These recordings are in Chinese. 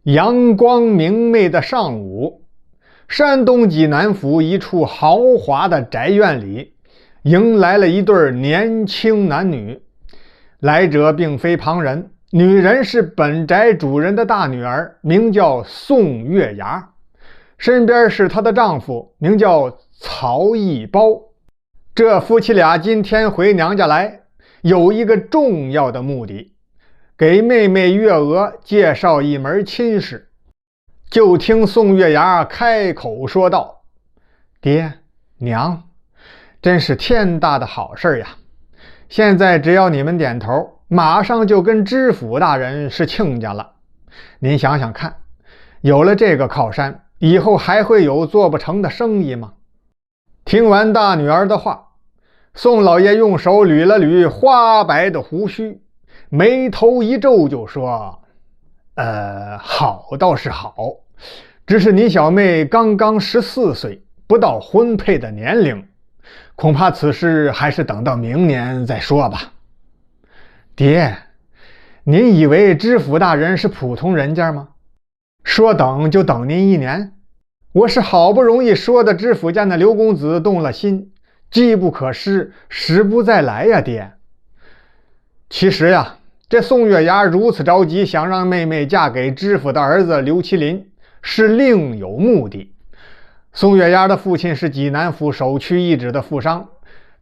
阳光明媚的上午，山东济南府一处豪华的宅院里，迎来了一对年轻男女。来者并非旁人，女人是本宅主人的大女儿，名叫宋月牙，身边是她的丈夫，名叫曹一包。这夫妻俩今天回娘家来，有一个重要的目的，给妹妹月娥介绍一门亲事。就听宋月牙开口说道：“爹娘，真是天大的好事呀！现在只要你们点头，马上就跟知府大人是亲家了。您想想看，有了这个靠山，以后还会有做不成的生意吗？”听完大女儿的话，宋老爷用手捋了捋花白的胡须，眉头一皱就说：“好倒是好，只是你小妹刚刚14岁，不到婚配的年龄，恐怕此事还是等到明年再说吧。”爹，您以为知府大人是普通人家吗？说等就等您1年？我是好不容易说的知府家那刘公子动了心，机不可失，时不再来呀，爹。其实呀，这宋月牙如此着急想让妹妹嫁给知府的儿子刘麒麟，是另有目的。宋月牙的父亲是济南府首屈一指的富商，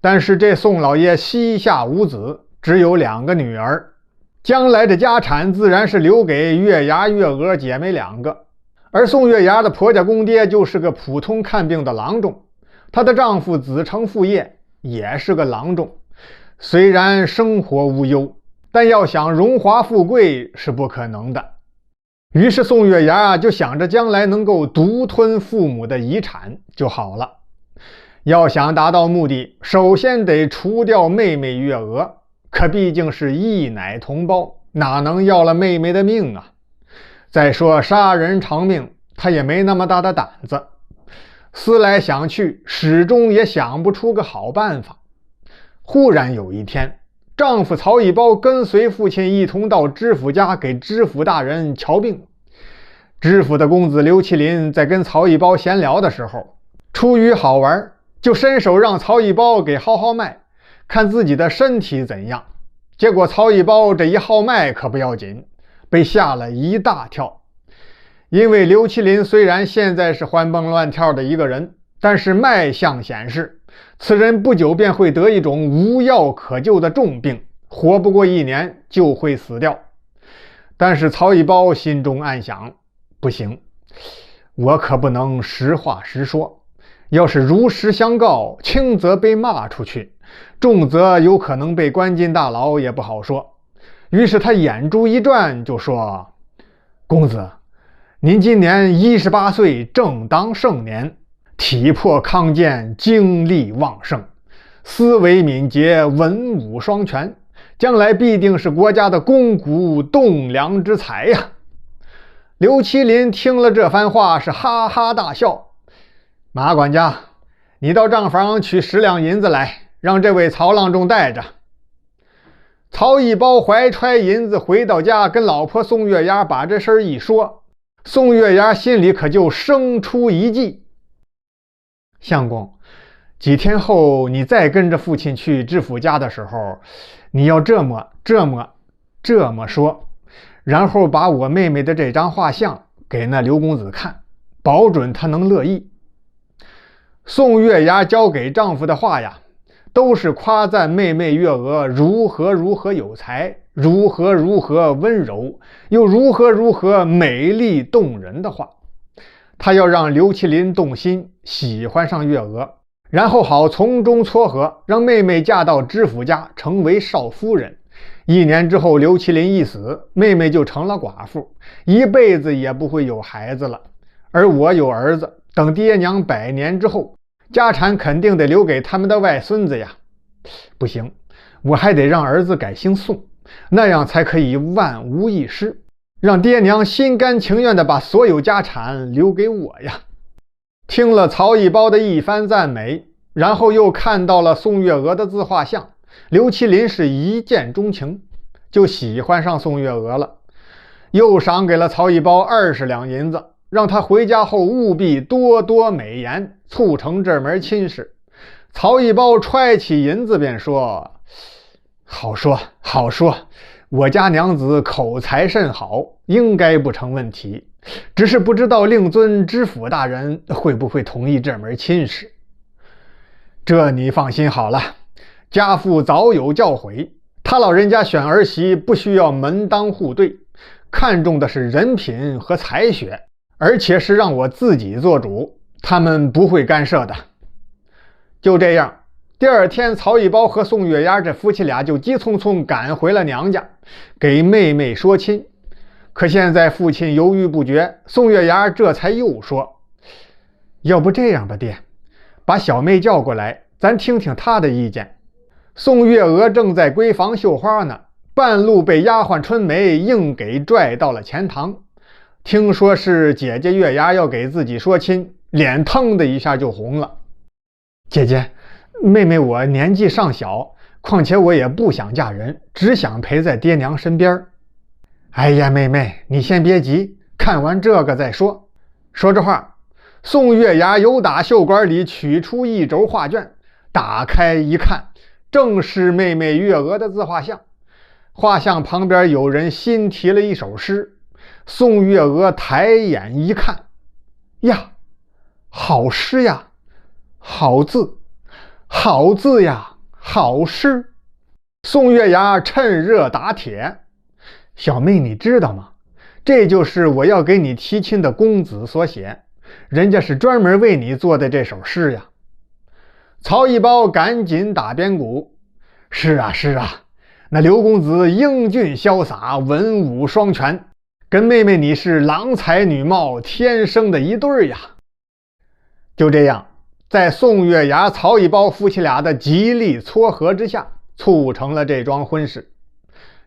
但是这宋老爷膝下无子，只有2个女儿，将来的家产自然是留给月牙、月娥姐妹2个。而宋月牙的婆家公爹就是个普通看病的郎中，她的丈夫子承父业也是个郎中，虽然生活无忧，但要想荣华富贵是不可能的。于是宋月牙就想着将来能够独吞父母的遗产就好了。要想达到目的，首先得除掉妹妹月娥，可毕竟是异奶同胞，哪能要了妹妹的命啊？再说杀人偿命，他也没那么大的胆子。思来想去，始终也想不出个好办法。忽然有一天，丈夫曹一包跟随父亲一同到知府家给知府大人瞧病。知府的公子刘麒麟在跟曹一包闲聊的时候，出于好玩，就伸手让曹一包给号脉，看自己的身体怎样。结果曹一包这一号脉可不要紧，被吓了一大跳。因为刘麒麟虽然现在是欢蹦乱跳的一个人，但是脉象显示此人不久便会得一种无药可救的重病，活不过1年就会死掉。但是曹一包心中暗想，不行，我可不能实话实说，要是如实相告，轻则被骂出去，重则有可能被关进大牢也不好说。于是他眼珠一转就说：“公子，您今年18岁，正当盛年，体魄康健，精力旺盛，思维敏捷，文武双全，将来必定是国家的肱骨栋梁之才呀。”刘麒麟听了这番话是哈哈大笑：“马管家，你到账房取10两银子来，让这位曹郎中带着。”曹一包怀揣银子回到家，跟老婆宋月牙把这事一说，宋月牙心里可就生出一计：“相公，几天后你再跟着父亲去知府家的时候，你要这么说，然后把我妹妹的这张画像给那刘公子看，保准他能乐意。”宋月牙交给丈夫的话呀，都是夸赞妹妹月娥如何有才，如何温柔，又如何美丽动人的话。他要让刘麒麟动心，喜欢上月娥，然后好从中撮合，让妹妹嫁到知府家，成为少夫人。1年之后，刘麒麟一死，妹妹就成了寡妇，一辈子也不会有孩子了。而我有儿子，等爹娘100年之后，家产肯定得留给他们的外孙子呀。不行，我还得让儿子改姓宋，那样才可以万无一失，让爹娘心甘情愿地把所有家产留给我呀。听了曹一包的一番赞美，然后又看到了宋月娥的自画像，刘麒麟是一见钟情，就喜欢上宋月娥了。又赏给了曹一包20两银子，让他回家后务必多多美言，促成这门亲事。曹一包揣起银子便说：“好说好说，我家娘子口才甚好，应该不成问题，只是不知道令尊知府大人会不会同意这门亲事。”这你放心好了，家父早有教诲，他老人家选儿媳不需要门当户对，看重的是人品和才学，而且是让我自己做主，他们不会干涉的。就这样，第二天曹一包和宋月牙这夫妻俩就急匆匆赶回了娘家，给妹妹说亲。可现在父亲犹豫不决，宋月牙这才又说：“要不这样吧，爹，把小妹叫过来，咱听听她的意见。”宋月娥正在闺房绣花呢，半路被丫鬟春梅硬给拽到了前堂。听说是姐姐月牙要给自己说亲，脸腾的一下就红了。姐姐，妹妹我年纪尚小，况且我也不想嫁人，只想陪在爹娘身边。哎呀，妹妹，你先别急，看完这个再说。说着话，宋月牙由打袖管里取出一轴画卷，打开一看，正是妹妹月娥的自画像。画像旁边有人新题了一首诗。宋月娥抬眼一看，呀，好诗呀，好字，好字呀，好诗。宋月牙趁热打铁：“小妹你知道吗？这就是我要给你提亲的公子所写，人家是专门为你做的这首诗呀。”曹一包赶紧打边鼓：“是啊是啊，那刘公子英俊潇洒，文武双全，跟妹妹你是郎才女貌，天生的一对呀。”就这样，在宋月牙、曹一包夫妻俩的极力撮合之下，促成了这桩婚事。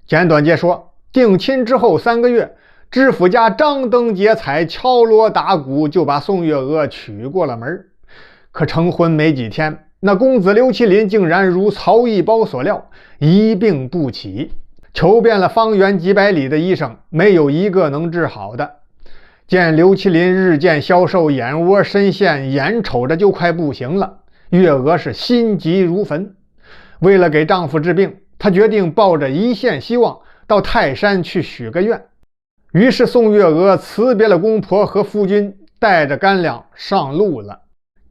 简短截说，定亲之后3个月，知府家张灯结彩，敲锣打鼓，就把宋月娥娶过了门。可成婚没几天，那公子刘麒麟竟然如曹一包所料，一病不起，求遍了方圆几百里的医生，没有一个能治好的。见刘麒麟日渐消瘦，眼窝深陷，眼瞅着就快不行了，月娥是心急如焚。为了给丈夫治病，她决定抱着一线希望到泰山去许个愿。于是宋月娥辞别了公婆和夫君，带着干粮上路了。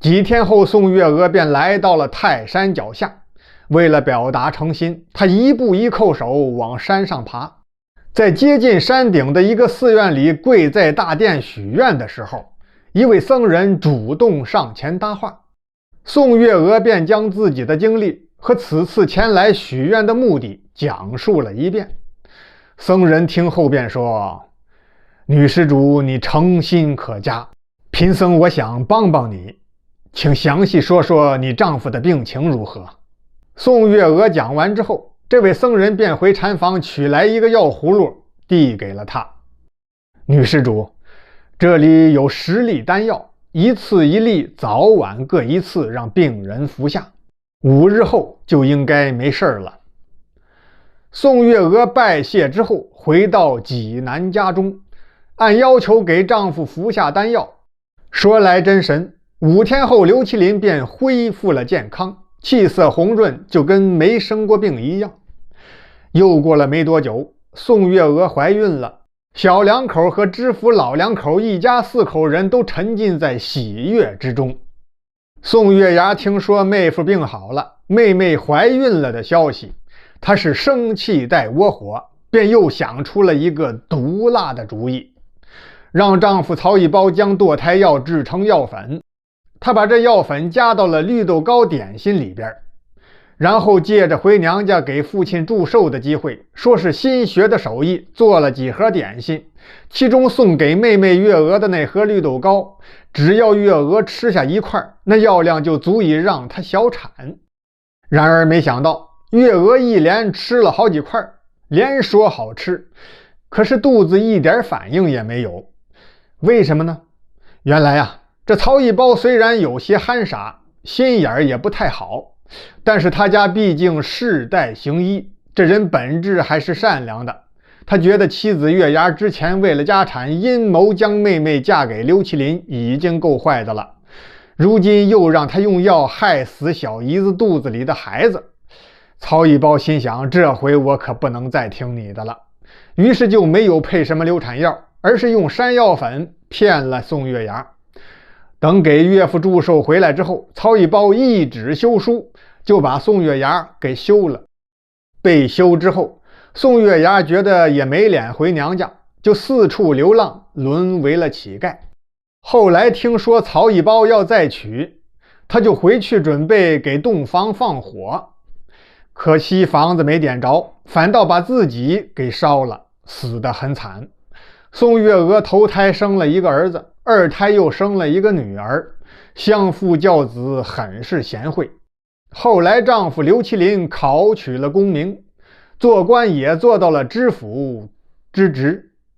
几天后，宋月娥便来到了泰山脚下。为了表达诚心，她一步一叩首往山上爬。在接近山顶的一个寺院里，跪在大殿许愿的时候，一位僧人主动上前搭话。宋月娥便将自己的经历和此次前来许愿的目的讲述了一遍。僧人听后便说：“女施主，你诚心可嘉，贫僧我想帮帮你，请详细说说你丈夫的病情如何。”宋月娥讲完之后，这位僧人便回禅房取来一个药葫芦，递给了他。“女施主，这里有10粒丹药，一次1粒，早晚各1次，让病人服下，5日后就应该没事了。”宋月娥拜谢之后，回到济南家中，按要求给丈夫服下丹药。说来真神，5天后刘麒麟便恢复了健康，气色红润，就跟没生过病一样。又过了没多久，宋月娥怀孕了，小两口和知府老两口一家4口人都沉浸在喜悦之中。宋月牙听说妹夫病好了，妹妹怀孕了的消息，她是生气带窝火，便又想出了一个毒辣的主意，让丈夫曹一包将堕胎药制成药粉。她把这药粉加到了绿豆糕点心里边，然后借着回娘家给父亲祝寿的机会，说是新学的手艺，做了几盒点心，其中送给妹妹月娥的那盒绿豆糕，只要月娥吃下1块，那药量就足以让她小产。然而没想到月娥一连吃了好几块，连说好吃，可是肚子一点反应也没有。为什么呢？原来啊，这曹一包虽然有些憨傻，心眼儿也不太好，但是他家毕竟世代行医，这人本质还是善良的。他觉得妻子月牙之前为了家产阴谋将妹妹嫁给刘麒麟已经够坏的了，如今又让他用药害死小姨子肚子里的孩子。曹一包心想，这回我可不能再听你的了，于是就没有配什么流产药，而是用山药粉骗了宋月牙。等给岳父祝寿回来之后，曹一包一纸休书就把宋月牙给休了。被休之后，宋月牙觉得也没脸回娘家，就四处流浪，沦为了乞丐。后来听说曹一包要再娶，他就回去准备给洞房放火，可惜房子没点着，反倒把自己给烧了，死得很惨。宋月娥头胎生了一个儿子，二胎又生了一个女儿，相夫教子，很是贤惠。后来丈夫刘麒麟考取了功名，做官也做到了知府之职。